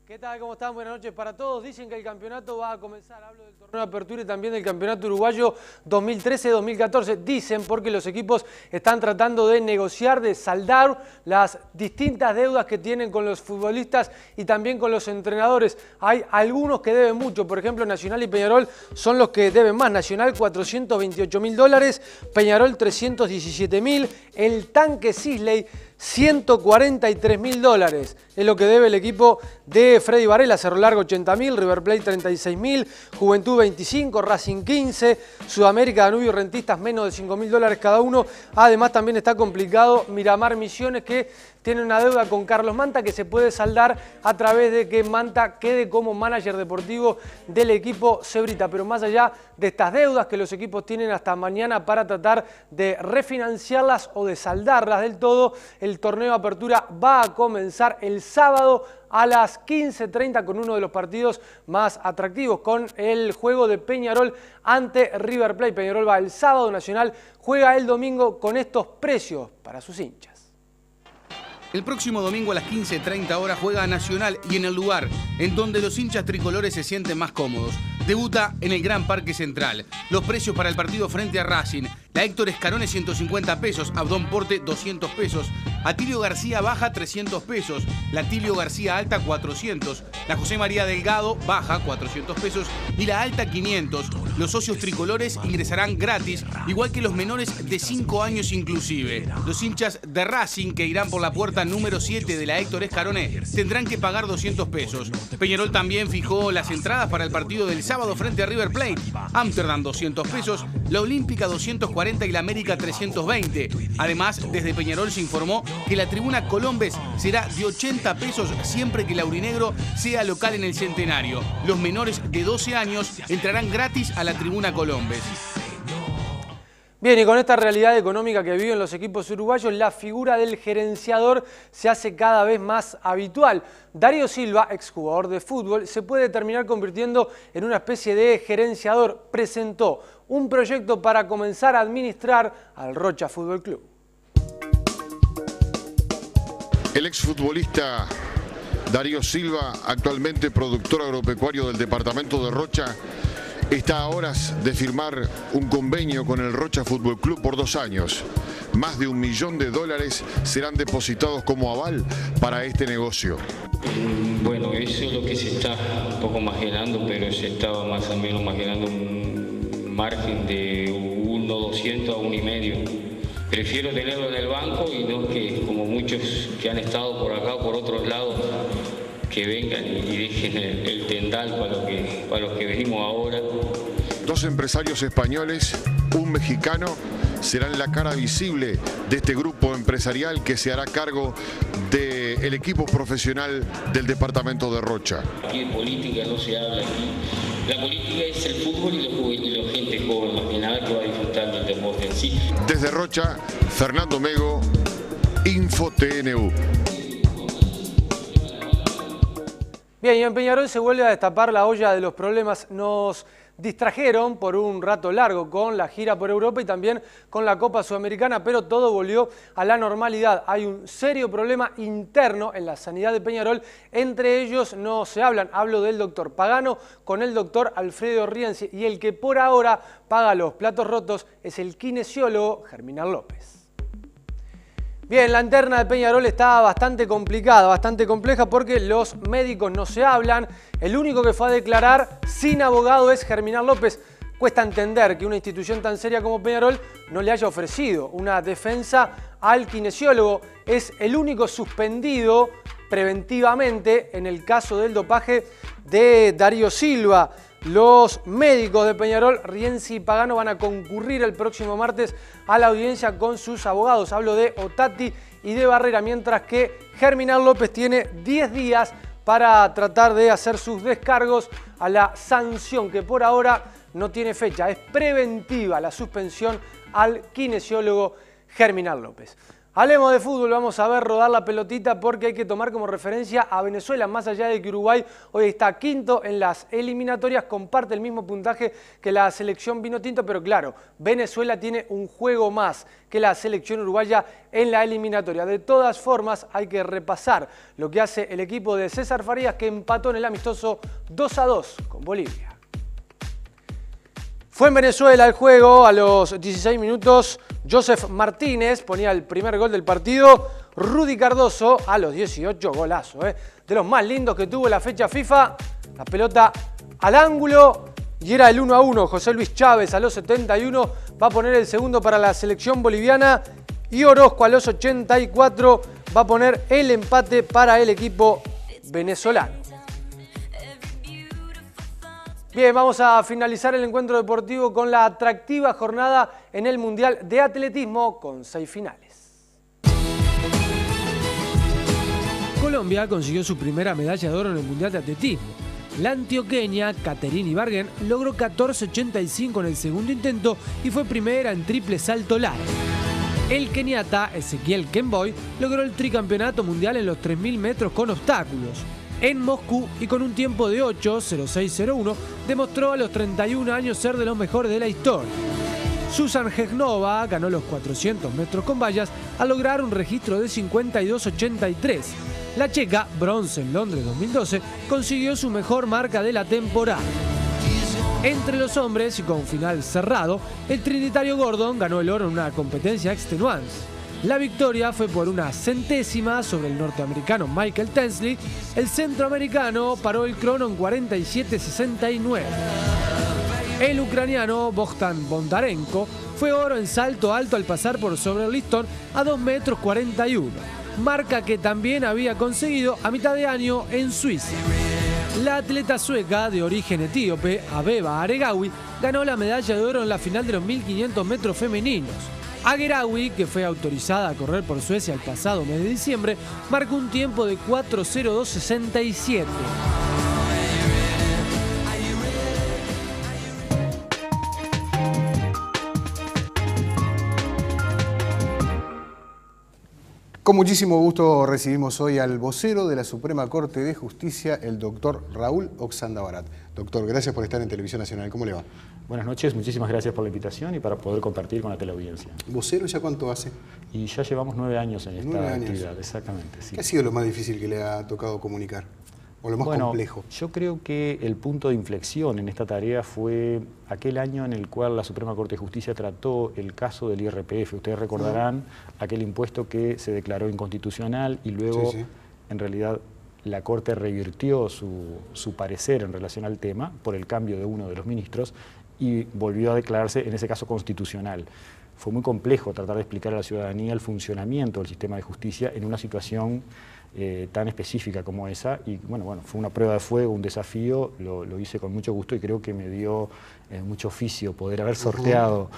¿Qué tal? ¿Cómo están? Buenas noches para todos. Dicen que el campeonato va a comenzar. Hablo del torneo de apertura y también del campeonato uruguayo 2013-2014. Dicen porque los equipos están tratando de negociar, de saldar las distintas deudas que tienen con los futbolistas y también con los entrenadores. Hay algunos que deben mucho. Por ejemplo, Nacional y Peñarol son los que deben más. Nacional $428.000, Peñarol $317.000, el Tanque Sisley $143.000 es lo que debe el equipo de Freddy Varela. Cerro Largo $80.000, River Plate $36.000, Juventud $25, Racing $15, Sudamérica, Danubio y Rentistas menos de $5.000 cada uno. Además también está complicado Miramar Misiones, que tiene una deuda con Carlos Manta que se puede saldar a través de que Manta quede como manager deportivo del equipo cebrita. Pero más allá de estas deudas que los equipos tienen hasta mañana para tratar de refinanciarlas o de saldarlas del todo, el torneo de apertura va a comenzar el sábado a las 15:30 con uno de los partidos más atractivos, con el juego de Peñarol ante River Plate. Peñarol va el sábado, Nacional juega el domingo con estos precios para sus hinchas. El próximo domingo a las 15:30 horas juega Nacional y en el lugar en donde los hinchas tricolores se sienten más cómodos. Debuta en el Gran Parque Central. Los precios para el partido frente a Racing. La Héctor Escarone $150, Abdón Porte $200, Atilio García baja $300, la Atilio García alta $400, la José María Delgado baja $400 y la alta $500. Los socios tricolores ingresarán gratis, igual que los menores de 5 años inclusive. Los hinchas de Racing que irán por la puerta número 7 de la Héctor Escarone tendrán que pagar $200. Peñarol también fijó las entradas para el partido del sábado frente a River Plate. Ámsterdam $200, la Olímpica $240 y la América $320. Además, desde Peñarol se informó que la tribuna Colombes será de $80 siempre que el aurinegro sea local en el Centenario. Los menores de 12 años entrarán gratis a la tribuna Colombes. Bien, y con esta realidad económica que viven los equipos uruguayos, la figura del gerenciador se hace cada vez más habitual. Darío Silva, exjugador de fútbol, se puede terminar convirtiendo en una especie de gerenciador. Presentó un proyecto para comenzar a administrar al Rocha Fútbol Club. El exfutbolista Darío Silva, actualmente productor agropecuario del departamento de Rocha, está a horas de firmar un convenio con el Rocha Fútbol Club por 2 años. Más de $1 millón serán depositados como aval para este negocio. Bueno, eso es lo que se está un poco imaginando, pero se estaba más o menos imaginando un margen de 1.200 a 1.5. Prefiero tenerlo en el banco y no que, como muchos que han estado por acá o por otros lados, que vengan y dejen el tendal para los que venimos ahora. 2 empresarios españoles, un mexicano, serán la cara visible de este grupo empresarial que se hará cargo del equipo profesional del departamento de Rocha. Aquí de política no se habla aquí. La política es el fútbol y la gente joven, más que nada, que va a disfrutar del deporte en sí. Desde Rocha, Fernando Mego, InfoTNU. Bien, y en Peñarol se vuelve a destapar la olla de los problemas. Nos distrajeron por un rato largo con la gira por Europa y también con la Copa Sudamericana, pero todo volvió a la normalidad. Hay un serio problema interno en la sanidad de Peñarol. Entre ellos no se hablan. Hablo del doctor Pagano con el doctor Alfredo Rienzi, y el que por ahora paga los platos rotos es el kinesiólogo Germinal López. Bien, la interna de Peñarol está bastante complicada, bastante compleja, porque los médicos no se hablan. El único que fue a declarar sin abogado es Germinal López. Cuesta entender que una institución tan seria como Peñarol no le haya ofrecido una defensa al kinesiólogo. Es el único suspendido preventivamente en el caso del dopaje de Darío Silva. Los médicos de Peñarol, Rienzi y Pagano, van a concurrir el próximo martes a la audiencia con sus abogados. Hablo de Otati y de Barrera, mientras que Germinal López tiene 10 días para tratar de hacer sus descargos a la sanción, que por ahora no tiene fecha. Es preventiva la suspensión al kinesiólogo Germinal López. Hablemos de fútbol, vamos a ver rodar la pelotita, porque hay que tomar como referencia a Venezuela, más allá de que Uruguay hoy está quinto en las eliminatorias, comparte el mismo puntaje que la selección vinotinto, pero claro, Venezuela tiene un juego más que la selección uruguaya en la eliminatoria. De todas formas, hay que repasar lo que hace el equipo de César Farías, que empató en el amistoso 2-2 con Bolivia. Fue en Venezuela el juego. A los 16 minutos, Joseph Martínez ponía el primer gol del partido. Rudy Cardoso a los 18, golazo, de los más lindos que tuvo la fecha FIFA. La pelota al ángulo y era el 1-1. José Luis Chávez a los 71 va a poner el segundo para la selección boliviana. Y Orozco a los 84 va a poner el empate para el equipo venezolano. Bien, vamos a finalizar el encuentro deportivo con la atractiva jornada en el Mundial de Atletismo con 6 finales. Colombia consiguió su primera medalla de oro en el Mundial de Atletismo. La antioqueña Caterine Ibargüen logró 14.85 en el segundo intento y fue primera en triple salto largo. El keniata Ezequiel Kemboi logró el tricampeonato mundial en los 3.000 metros con obstáculos. En Moscú, y con un tiempo de 8.06.01, demostró a los 31 años ser de los mejores de la historia. Susan Jejnova ganó los 400 metros con vallas al lograr un registro de 52.83. La checa, bronce en Londres 2012, consiguió su mejor marca de la temporada. Entre los hombres, y con final cerrado, el trinitario Gordon ganó el oro en una competencia extenuante. La victoria fue por una centésima sobre el norteamericano Michael Tensley. El centroamericano paró el crono en 47.69. El ucraniano Bogdan Bondarenko fue oro en salto alto al pasar por sobre el listón a 2.41 m, marca que también había conseguido a mitad de año en Suiza. La atleta sueca de origen etíope, Abeba Aregawi, ganó la medalla de oro en la final de los 1.500 metros femeninos. Aguerawi, que fue autorizada a correr por Suecia el pasado mes de diciembre, marcó un tiempo de 4.02.67. Con muchísimo gusto recibimos hoy al vocero de la Suprema Corte de Justicia, el doctor Raúl Oxandabarat. Doctor, gracias por estar en Televisión Nacional. ¿Cómo le va? Buenas noches, muchísimas gracias por la invitación y para poder compartir con la teleaudiencia. ¿Vocero ya cuánto hace? Y ya llevamos 9 años en esta actividad, exactamente. Sí. ¿Qué ha sido lo más difícil que le ha tocado comunicar? ¿O lo más complejo? Yo creo que el punto de inflexión en esta tarea fue aquel año en el cual la Suprema Corte de Justicia trató el caso del IRPF. Ustedes recordarán aquel impuesto que se declaró inconstitucional y luego, en realidad, la Corte revirtió su parecer en relación al tema por el cambio de uno de los ministros y volvió a declararse, en ese caso, constitucional. Fue muy complejo tratar de explicar a la ciudadanía el funcionamiento del sistema de justicia en una situación tan específica como esa, y bueno, fue una prueba de fuego, un desafío, lo hice con mucho gusto y creo que me dio mucho oficio poder haber sorteado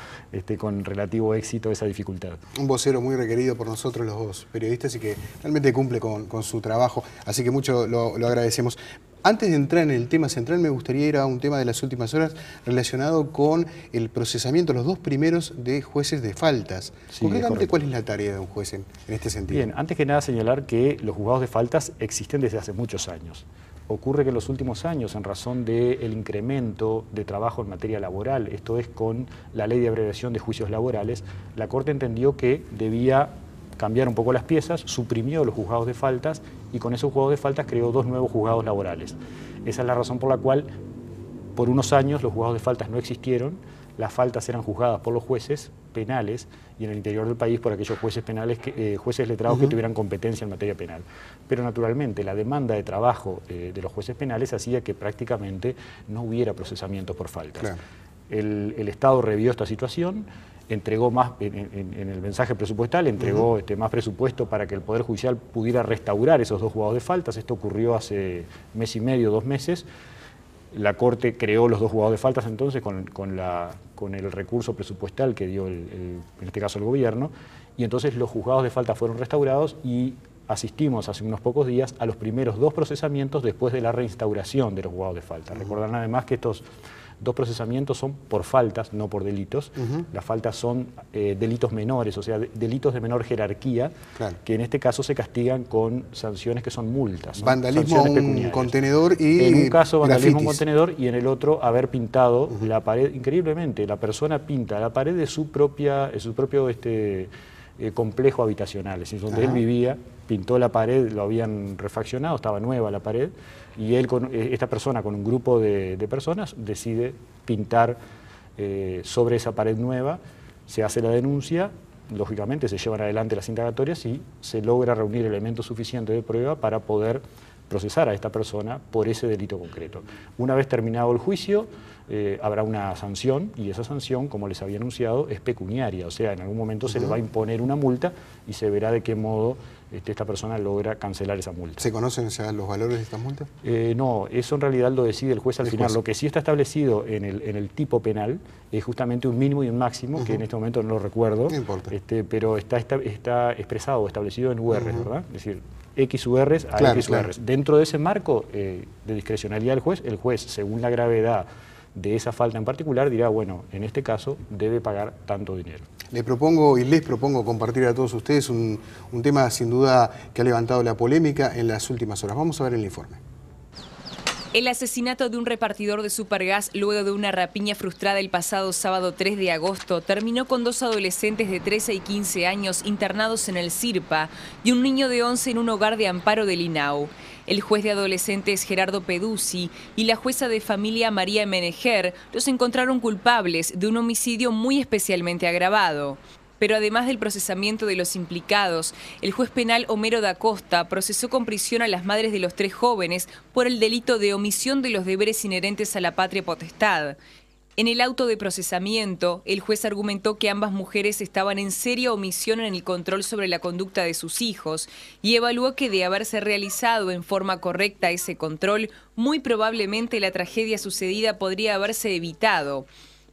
con relativo éxito esa dificultad. Un vocero muy requerido por nosotros los periodistas y que realmente cumple con su trabajo, así que mucho lo agradecemos. Antes de entrar en el tema central, me gustaría ir a un tema de las últimas horas relacionado con el procesamiento, los 2 primeros de jueces de faltas. Sí, concretamente, ¿cuál es la tarea de un juez en este sentido? Bien, antes que nada señalar que los juzgados de faltas existen desde hace muchos años. Ocurre que en los últimos años, en razón del incremento de trabajo en materia laboral, esto es con la ley de abreviación de juicios laborales, la Corte entendió que debía cambiar un poco las piezas, suprimió los juzgados de faltas y con esos juzgados de faltas creó 2 nuevos juzgados laborales. Esa es la razón por la cual por unos años los juzgados de faltas no existieron, las faltas eran juzgadas por los jueces penales y en el interior del país por aquellos jueces penales, jueces letrados que tuvieran competencia en materia penal. Pero naturalmente la demanda de trabajo de los jueces penales hacía que prácticamente no hubiera procesamientos por faltas. Claro. El Estado revió esta situación, entregó más, en el mensaje presupuestal, entregó más presupuesto para que el Poder Judicial pudiera restaurar esos 2 juzgados de faltas. Esto ocurrió hace mes y medio, 2 meses. La Corte creó los 2 juzgados de faltas entonces con el recurso presupuestal que dio en este caso el gobierno, y entonces los juzgados de faltas fueron restaurados y asistimos hace unos pocos días a los primeros 2 procesamientos después de la reinstauración de los juzgados de faltas. Recordarán además que estos 2 procesamientos son por faltas, no por delitos. Las faltas son delitos menores, o sea, delitos de menor jerarquía, que en este caso se castigan con sanciones que son multas. Vandalismo a un contenedor y en un caso vandalismo a un grafitis. Contenedor y en el otro haber pintado la pared. Increíblemente, la persona pinta la pared de su propio complejo habitacional, es decir, donde él vivía, pintó la pared, lo habían refaccionado, estaba nueva la pared, y él, esta persona con un grupo de personas decide pintar sobre esa pared nueva, se hace la denuncia, lógicamente se llevan adelante las indagatorias y se logra reunir elementos suficientes de prueba para poder procesar a esta persona por ese delito concreto. Una vez terminado el juicio, habrá una sanción y esa sanción, como les había anunciado, es pecuniaria, o sea, en algún momento se le va a imponer una multa y se verá de qué modo esta persona logra cancelar esa multa. ¿Se conocen ya los valores de estas multas? No, eso en realidad lo decide el juez al final. Lo que sí está establecido en el tipo penal es justamente un mínimo y un máximo, que en este momento no lo recuerdo, no importa. Pero está expresado o establecido en URs, ¿verdad? Es decir, X URs a X URs. Dentro de ese marco de discrecionalidad del juez, el juez, según la gravedad de esa falta en particular, dirá, bueno, en este caso debe pagar tanto dinero. Les propongo compartir a todos ustedes un tema sin duda que ha levantado la polémica en las últimas horas. Vamos a ver el informe. El asesinato de un repartidor de Supergas luego de una rapiña frustrada el pasado sábado 3 de agosto terminó con 2 adolescentes de 13 y 15 años internados en el CIRPA y un niño de 11 en un hogar de amparo del INAU. El juez de adolescentes Gerardo Peduzzi y la jueza de familia María Meneger los encontraron culpables de un homicidio muy especialmente agravado. Pero además del procesamiento de los implicados, el juez penal Homero da Costa procesó con prisión a las madres de los 3 jóvenes por el delito de omisión de los deberes inherentes a la patria potestad. En el auto de procesamiento, el juez argumentó que ambas mujeres estaban en seria omisión en el control sobre la conducta de sus hijos y evaluó que de haberse realizado en forma correcta ese control, muy probablemente la tragedia sucedida podría haberse evitado.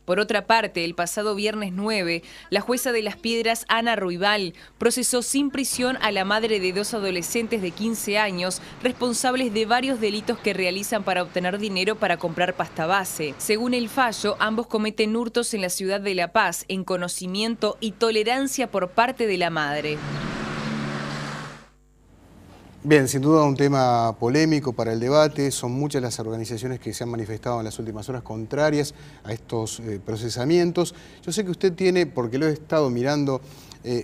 Por otra parte, el pasado viernes 9, la jueza de Las Piedras, Ana Ruibal, procesó sin prisión a la madre de 2 adolescentes de 15 años responsables de varios delitos que realizan para obtener dinero para comprar pasta base. Según el fallo, ambos cometen hurtos en la ciudad de La Paz en conocimiento y tolerancia por parte de la madre. Bien, sin duda un tema polémico para el debate. Son muchas las organizaciones que se han manifestado en las últimas horas contrarias a estos procesamientos. Yo sé que usted tiene, porque lo he estado mirando,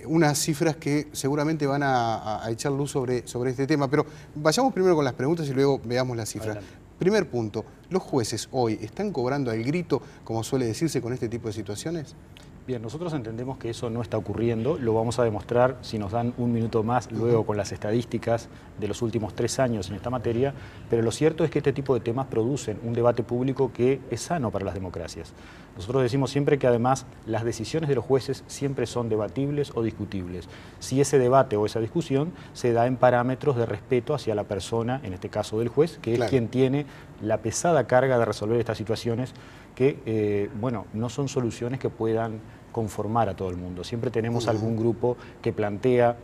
unas cifras que seguramente van a echar luz sobre este tema, pero vayamos primero con las preguntas y luego veamos las cifras. Adelante. Primer punto, ¿los jueces hoy están cobrando al grito, como suele decirse, con este tipo de situaciones? Bien, nosotros entendemos que eso no está ocurriendo, lo vamos a demostrar si nos dan un minuto más luego con las estadísticas de los últimos 3 años en esta materia, pero lo cierto es que este tipo de temas producen un debate público que es sano para las democracias. Nosotros decimos siempre que además las decisiones de los jueces siempre son debatibles o discutibles, si ese debate o esa discusión se da en parámetros de respeto hacia la persona, en este caso del juez, que es quien tiene la pesada carga de resolver estas situaciones que, bueno, no son soluciones que puedan conformar a todo el mundo. Siempre tenemos algún grupo que plantea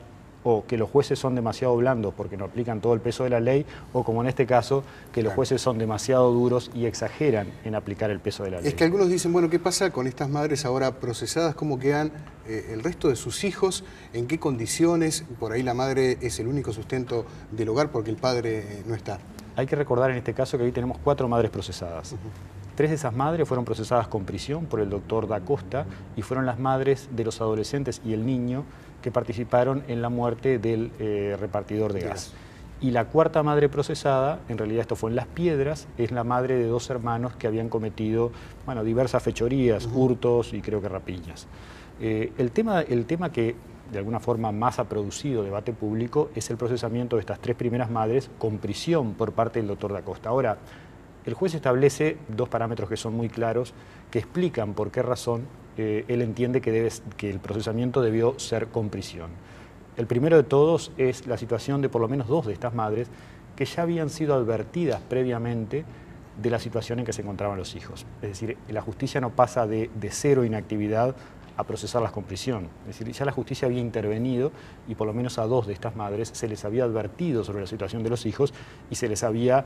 o que los jueces son demasiado blandos porque no aplican todo el peso de la ley, o como en este caso, que los jueces son demasiado duros y exageran en aplicar el peso de la ley. Es que algunos dicen, bueno, ¿qué pasa con estas madres ahora procesadas? ¿Cómo quedan el resto de sus hijos? ¿En qué condiciones? Por ahí la madre es el único sustento del hogar porque el padre no está. Hay que recordar en este caso que ahí tenemos 4 madres procesadas. 3 de esas madres fueron procesadas con prisión por el doctor Da Costa y fueron las madres de los adolescentes y el niño que participaron en la muerte del repartidor de gas. Y la 4ª madre procesada, en realidad esto fue en Las Piedras, es la madre de 2 hermanos que habían cometido, bueno, diversas fechorías, hurtos y creo que rapiñas. El tema que de alguna forma más ha producido debate público es el procesamiento de estas 3 primeras madres con prisión por parte del doctor Da Costa. Ahora, el juez establece 2 parámetros que son muy claros, que explican por qué razón él entiende que el procesamiento debió ser con prisión. El primero de todos es la situación de por lo menos 2 de estas madres que ya habían sido advertidas previamente de la situación en que se encontraban los hijos. Es decir, la justicia no pasa de cero inactividad a procesarlas con prisión. Es decir, ya la justicia había intervenido y por lo menos a 2 de estas madres se les había advertido sobre la situación de los hijos y se les había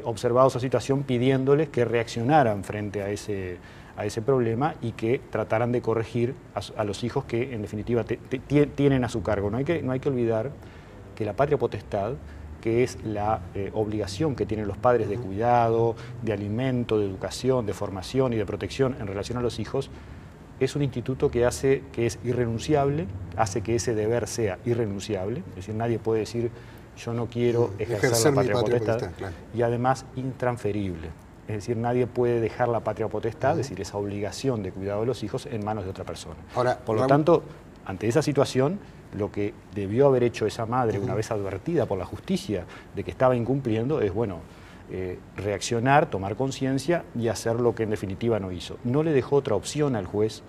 observado esa situación pidiéndoles que reaccionaran frente a ese problema y que trataran de corregir a los hijos que en definitiva tienen a su cargo. No hay que olvidar que la patria potestad, que es la obligación que tienen los padres de cuidado, de alimento, de educación, de formación y de protección en relación a los hijos, es un instituto que hace que es irrenunciable, hace que ese deber sea irrenunciable, es decir, nadie puede decir yo no quiero ejercer la patria potestad, claro. Y además intransferible, es decir, nadie puede dejar la patria potestad, es decir, esa obligación de cuidado de los hijos en manos de otra persona. Ahora, por lo tanto, ante esa situación, lo que debió haber hecho esa madre una vez advertida por la justicia de que estaba incumpliendo es, bueno, reaccionar, tomar conciencia y hacer lo que en definitiva no hizo. No le dejó otra opción al juez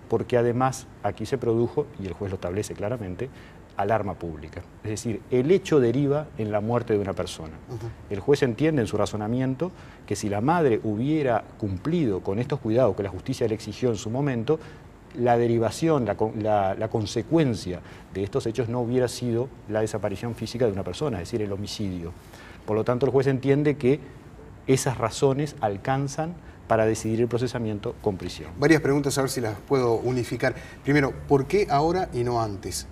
porque además aquí se produjo, y el juez lo establece claramente, alarma pública. Es decir, el hecho deriva en la muerte de una persona. El juez entiende en su razonamiento que si la madre hubiera cumplido con estos cuidados que la justicia le exigió en su momento, la derivación, la consecuencia de estos hechos no hubiera sido la desaparición física de una persona, es decir, el homicidio. Por lo tanto, el juez entiende que esas razones alcanzan para decidir el procesamiento con prisión. Varias preguntas, a ver si las puedo unificar. Primero, ¿por qué ahora y no antes?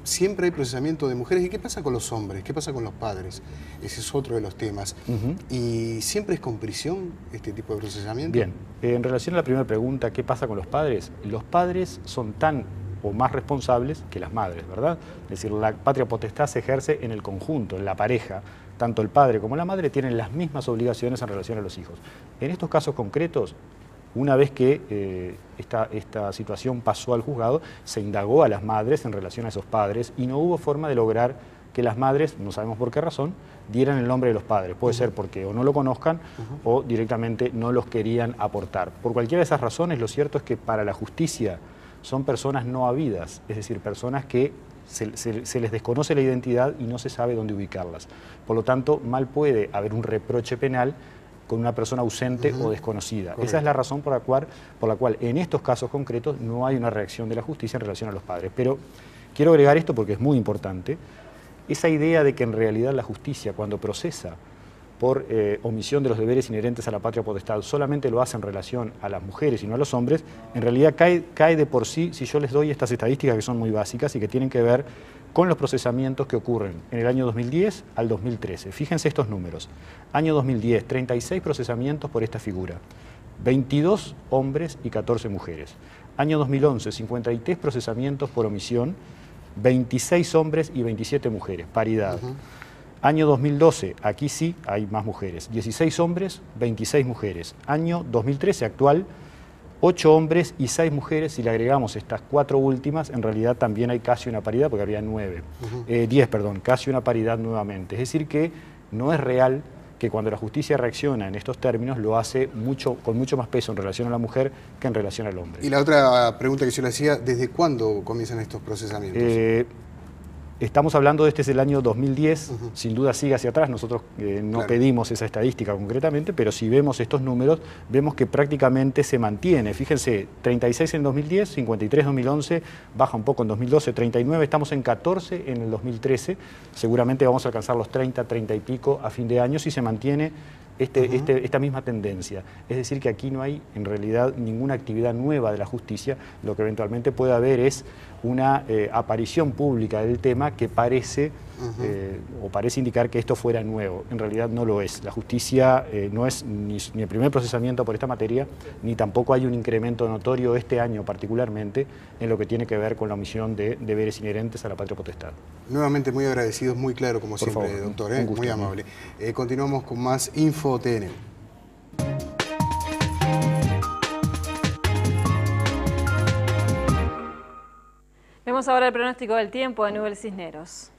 Siempre hay procesamiento de mujeres. ¿Y qué pasa con los hombres? ¿Qué pasa con los padres? Ese es otro de los temas. ¿Y siempre es con prisión este tipo de procesamiento? Bien, en relación a la primera pregunta, ¿qué pasa con los padres? Los padres son tan o más responsables que las madres, ¿verdad? Es decir, la patria potestad se ejerce en el conjunto, en la pareja. Tanto el padre como la madre tienen las mismas obligaciones en relación a los hijos. En estos casos concretos, una vez que esta situación pasó al juzgado, se indagó a las madres en relación a esos padres y no hubo forma de lograr que las madres, no sabemos por qué razón, dieran el nombre de los padres. Puede ser porque o no lo conozcan o directamente no los querían aportar. Por cualquiera de esas razones, lo cierto es que para la justicia son personas no habidas, es decir, personas que se les desconoce la identidad y no se sabe dónde ubicarlas. Por lo tanto, mal puede haber un reproche penal con una persona ausente o desconocida. Correcto. Esa es la razón por la cual en estos casos concretos no hay una reacción de la justicia en relación a los padres. Pero quiero agregar esto porque es muy importante. Esa idea de que en realidad la justicia, cuando procesa por omisión de los deberes inherentes a la patria potestad, solamente lo hace en relación a las mujeres y no a los hombres, en realidad cae de por sí si yo les doy estas estadísticas que son muy básicas y que tienen que ver con los procesamientos que ocurren en el año 2010 al 2013. Fíjense estos números. Año 2010, 36 procesamientos por esta figura, 22 hombres y 14 mujeres. Año 2011, 53 procesamientos por omisión, 26 hombres y 27 mujeres, paridad. Año 2012, aquí sí hay más mujeres, 16 hombres, 26 mujeres. Año 2013, actual, 8 hombres y 6 mujeres. Si le agregamos estas 4 últimas, en realidad también hay casi una paridad, porque habría 10, casi una paridad nuevamente. Es decir que no es real que cuando la justicia reacciona en estos términos lo hace con mucho más peso en relación a la mujer que en relación al hombre. Y la otra pregunta que yo le hacía, ¿desde cuándo comienzan estos procesamientos? Estamos hablando de desde el año 2010, sin duda sigue hacia atrás, nosotros no pedimos esa estadística concretamente, pero si vemos estos números, vemos que prácticamente se mantiene. Fíjense, 36 en 2010, 53 en 2011, baja un poco en 2012, 39, estamos en 14 en el 2013, seguramente vamos a alcanzar los 30, 30 y pico a fin de año si se mantiene esta misma tendencia. Es decir, que aquí no hay en realidad ninguna actividad nueva de la justicia, lo que eventualmente puede haber es una aparición pública del tema que parece o parece indicar que esto fuera nuevo. En realidad no lo es. La justicia no es ni el primer procesamiento por esta materia, ni tampoco hay un incremento notorio este año particularmente en lo que tiene que ver con la omisión de deberes inherentes a la patria potestad. Nuevamente muy agradecidos, muy claro como siempre, favor, doctor, un gusto, muy amable. Continuamos con más Info TN. Vemos ahora el pronóstico del tiempo de Nubel Cisneros.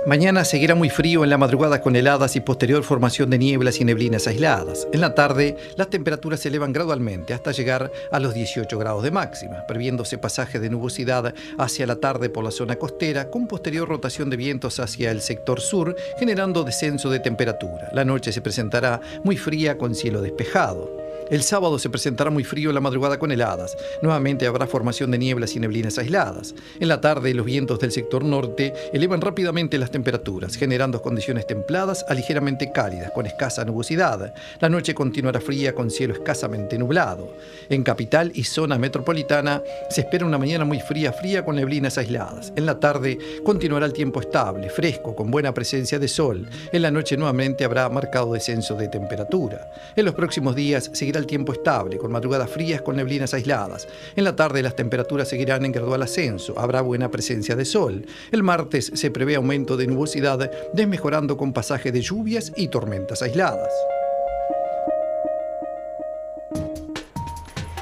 Mañana seguirá muy frío en la madrugada con heladas y posterior formación de nieblas y neblinas aisladas. En la tarde, las temperaturas se elevan gradualmente hasta llegar a los 18 grados de máxima, previéndose pasaje de nubosidad hacia la tarde por la zona costera, con posterior rotación de vientos hacia el sector sur, generando descenso de temperatura. La noche se presentará muy fría con cielo despejado. El sábado se presentará muy frío en la madrugada con heladas. Nuevamente habrá formación de nieblas y neblinas aisladas. En la tarde, los vientos del sector norte elevan rápidamente las temperaturas, generando condiciones templadas a ligeramente cálidas, con escasa nubosidad. La noche continuará fría con cielo escasamente nublado. En capital y zona metropolitana se espera una mañana muy fría con neblinas aisladas. En la tarde continuará el tiempo estable, fresco, con buena presencia de sol. En la noche nuevamente habrá marcado descenso de temperatura. En los próximos días seguirá el tiempo estable, con madrugadas frías con neblinas aisladas. En la tarde las temperaturas seguirán en gradual ascenso, habrá buena presencia de sol. El martes se prevé aumento de nubosidad, desmejorando con pasaje de lluvias y tormentas aisladas.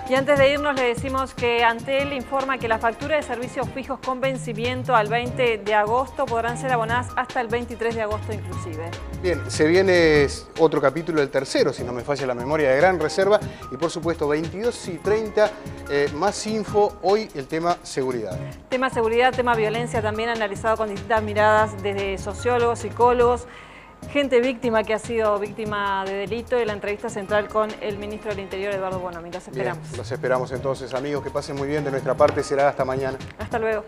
Y antes de irnos le decimos que Antel informa que la factura de servicios fijos con vencimiento al 20 de agosto podrán ser abonadas hasta el 23 de agosto inclusive. Bien, se viene otro capítulo, el tercero, si no me falla la memoria, de Gran Reserva. Y por supuesto, 22:30, más info. Hoy el tema seguridad. Tema seguridad, tema violencia también analizado con distintas miradas desde sociólogos, psicólogos, gente víctima que ha sido víctima de delito, y la entrevista central con el ministro del Interior, Eduardo Bonomi. Los esperamos. Bien, los esperamos entonces, amigos. Que pasen muy bien. De nuestra parte será hasta mañana. Hasta luego.